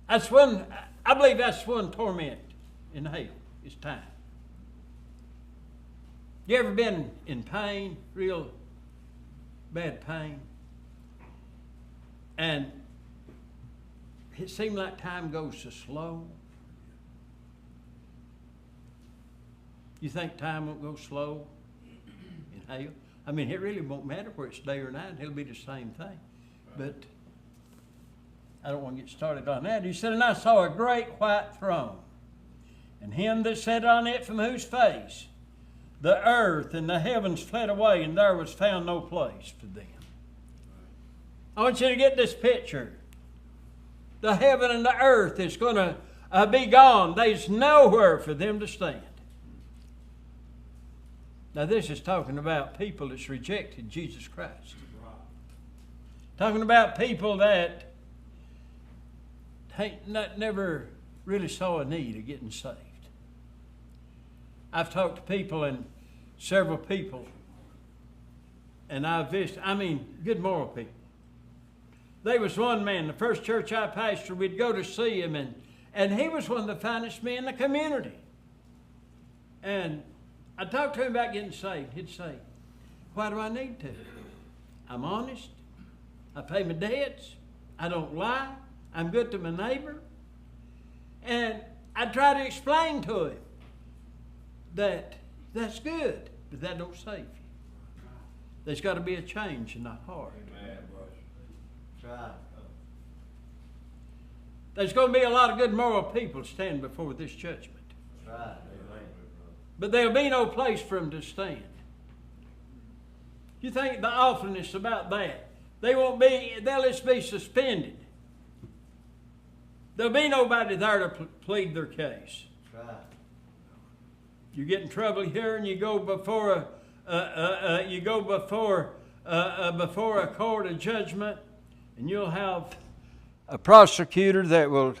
That's one, I believe that's one torment in hell, is time. You ever been in pain, real bad pain? And it seemed like time goes so slow. You think time won't go slow in hell? I mean, it really won't matter whether it's day or night. It'll be the same thing. But I don't want to get started on that. He said, and I saw a great white throne, and him that sat on it, from whose face the earth and the heavens fled away, and there was found no place for them. I want you to get this picture. The heaven and the earth is going to be gone. There's nowhere for them to stand. Now this is talking about people that's rejected Jesus Christ. Talking about people that never really saw a need of getting saved. I've talked to people, and several people, and I've visited, good moral people. There was one man, the first church I pastored, we'd go to see him, and he was one of the finest men in the community. And I talked to him about getting saved. He'd say, why do I need to? I'm honest. I pay my debts. I don't lie. I'm good to my neighbor. And I try to explain to him that that's good, but that don't save you. There's got to be a change in the heart. Amen. That's right. There's going to be a lot of good moral people standing before this judgment. That's right. Amen. But there'll be no place for them to stand. You think the awfulness about that? They'll just be suspended. There'll be nobody there to plead their case. That's right. You get in trouble here, and you go before before a court of judgment, and you'll have a prosecutor that will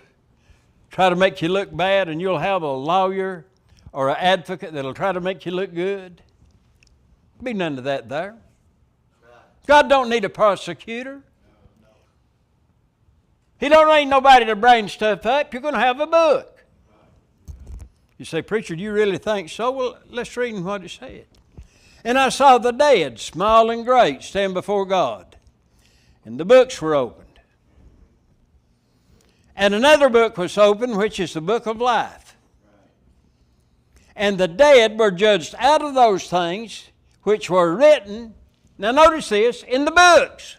try to make you look bad, and you'll have a lawyer or an advocate that'll try to make you look good. There'll be none of that there. God don't need a prosecutor. He don't need nobody to bring stuff up. You're going to have a book. You say, preacher, do you really think so? Well, let's read what it said. And I saw the dead, small and great, stand before God. And the books were opened. And another book was opened, which is the book of life. And the dead were judged out of those things which were written, now notice this, in the books.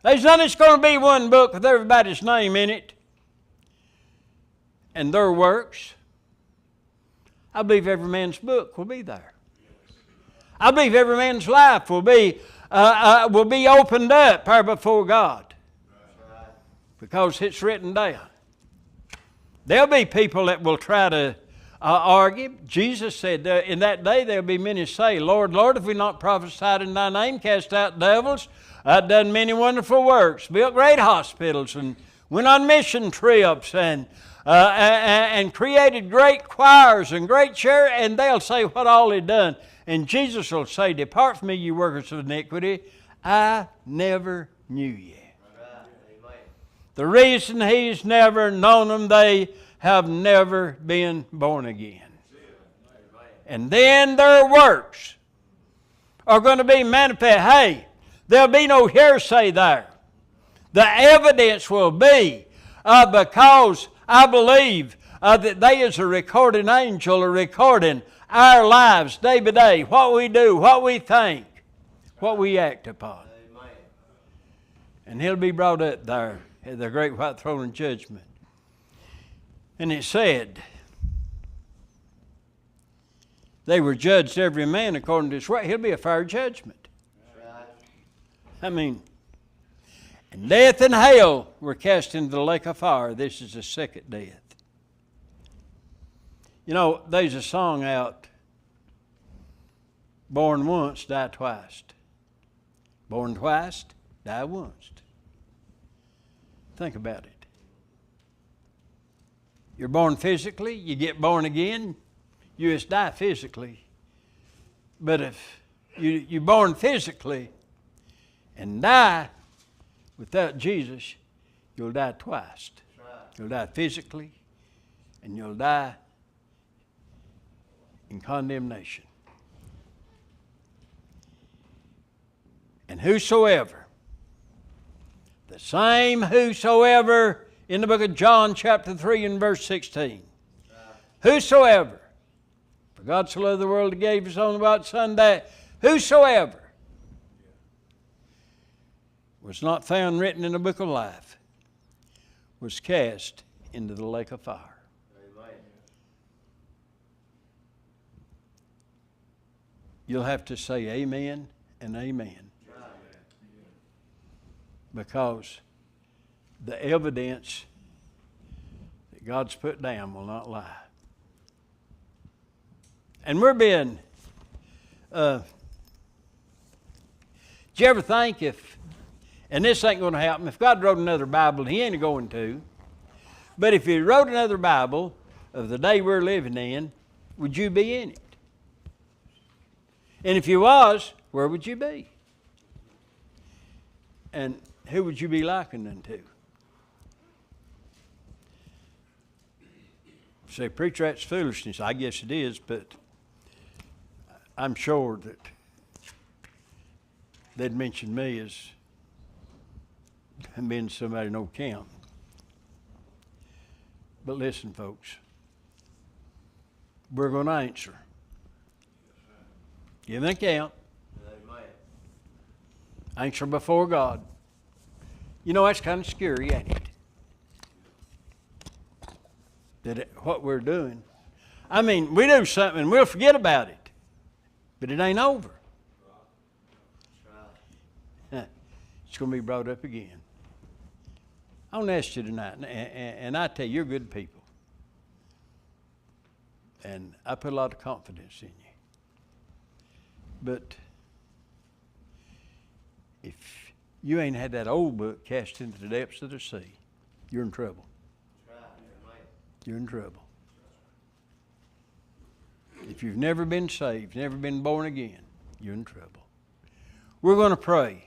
There's not just going to be one book with everybody's name in it and their works. I believe every man's book will be there. I believe every man's life will be opened up there before God, because it's written down. There'll be people that will try to argue. Jesus said in that day there'll be many say, Lord, Lord, have we not prophesied in thy name, cast out devils, done many wonderful works, built great hospitals, and went on mission trips, and created great choirs and great church, and they'll say what all he done. And Jesus will say, depart from me, you workers of iniquity, I never knew you. The reason he's never known them, they have never been born again. And then their works are going to be manifest. Hey, there'll be no hearsay there. The evidence will be because I believe that they as a recording angel are recording our lives day by day, what we do, what we think, what we act upon. Amen. And he'll be brought up there at the great white throne of judgment. And it said, they were judged every man according to his work. He'll be a fair judgment. And death and hell were cast into the lake of fire. This is the second death. You know, there's a song out, born once, die twice. Born twice, die once. Think about it. You're born physically, you get born again, you just die physically. But if you're born physically and die without Jesus, you'll die twice. You'll die physically, and you'll die in condemnation. And whosoever, the same whosoever in the book of John chapter 3 and verse 16. Whosoever, for God so loved the world, He gave His only begotten Son, that whosoever was not found written in the book of life was cast into the lake of fire. Amen. You'll have to say amen and amen. Because the evidence that God's put down will not lie. And we're being, did you ever think if, and this ain't going to happen, if God wrote another Bible, He ain't going to, but if He wrote another Bible of the day we're living in, would you be in it? And if you was, where would you be? And who would you be likened unto? Say, preacher, that's foolishness. I guess it is, but I'm sure that they'd mention me as being somebody no count. But listen, folks, we're going to answer. Give an account. Amen. Answer before God. You know, that's kind of scary, ain't it? What we're doing. I mean, we do something and we'll forget about it. But it ain't over. That's right. It's going to be brought up again. I want to ask you tonight, and I tell you, you're good people. And I put a lot of confidence in you. But if you ain't had that old book cast into the depths of the sea, you're in trouble. That's right. Amen. You're in trouble. If you've never been saved, never been born again, you're in trouble. We're going to pray.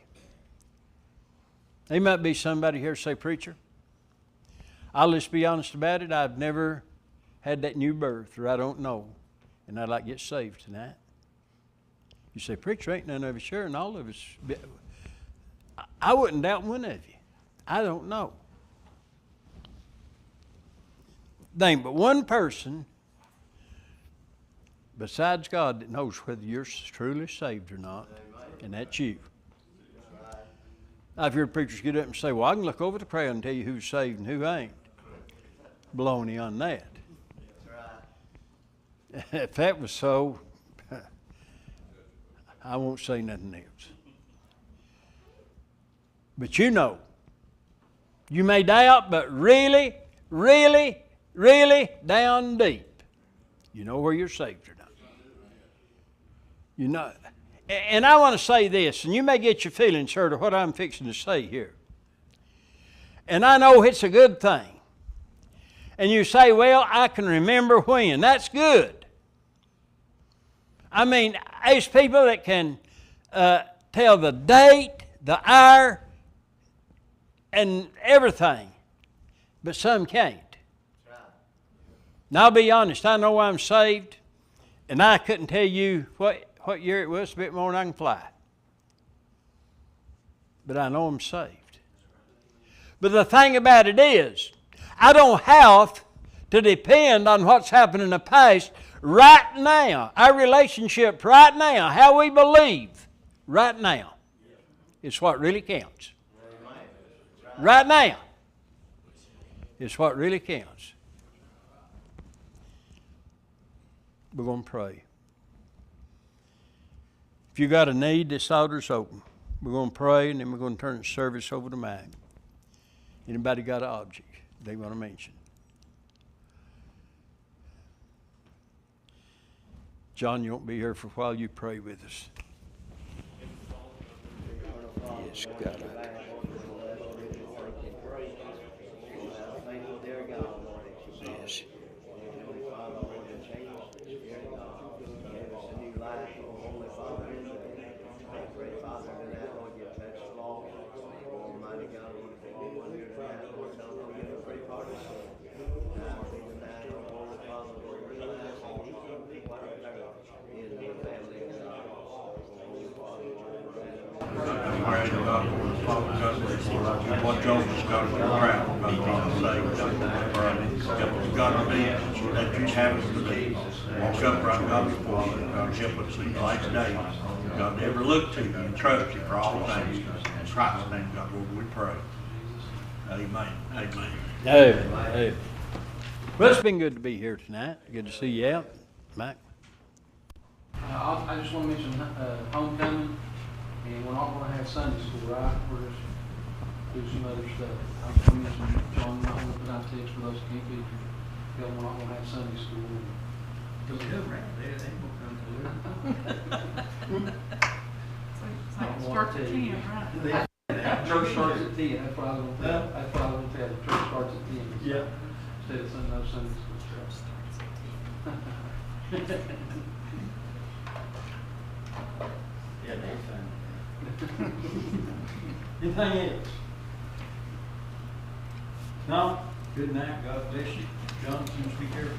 There might be somebody here say, preacher, I'll just be honest about it. I've never had that new birth, or I don't know, and I'd like to get saved tonight. You say, preacher, ain't none of us sure, and all of us. I wouldn't doubt one of you. I don't know. There ain't but one person besides God that knows whether you're truly saved or not, and that's you. I've heard preachers get up and say, well, I can look over the crowd and tell you who's saved and who ain't. Baloney on that. That's right. If that was so, I won't say nothing else. But you know, you may doubt, but really, really, really down deep, you know where you're saved or not. You know. And I want to say this, and you may get your feelings hurt of what I'm fixing to say here. And I know it's a good thing. And you say, well, I can remember when. That's good. I mean, there's people that can tell the date, the hour, and everything. But some can't. That's right. Now, I'll be honest, I know I'm saved, and I couldn't tell you what year it was, a bit more than I can fly. But I know I'm saved. But the thing about it is, I don't have to depend on what's happened in the past. Right now, our relationship right now, how we believe right now, is what really counts. Right now is what really counts. We're going to pray. If you got a need, this altar's open. We're going to pray, and then we're going to turn the service over to Mike. Anybody got an object they want to mention? John, you won't be here for a while. You pray with us. Yes, God. Yes. Almighty God, we want to give tonight, Lord, don't forget a great part of pray to God for the Father, God, for what Joseph got to travel, God, for the sake, God, to be that you have us to be. Walk upright, God, before you. God, help us these last days. God, to ever look to you and trust you for all things. In Christ's name, God, Lord, we pray. Amen. Amen. Hey. Well, it's been good to be here tonight. Good to see you out, Mike. I just want to mention homecoming, and we're not going to have Sunday school, right? We're just do some other stuff. I was going to mention, John, you might want to put out text for those who can't be here. Tell them we're not going to have Sunday school. Don't do it right there, they won't come to it. It's like starts at 10, right? Church starts at 10, that's what I was going to tell. That's what I was going to tell. The church starts at 10. Yeah. Instead of Sunday, no Sunday school. Yeah, they found Anything else? No? Good night. God bless you. John, seems to be careful.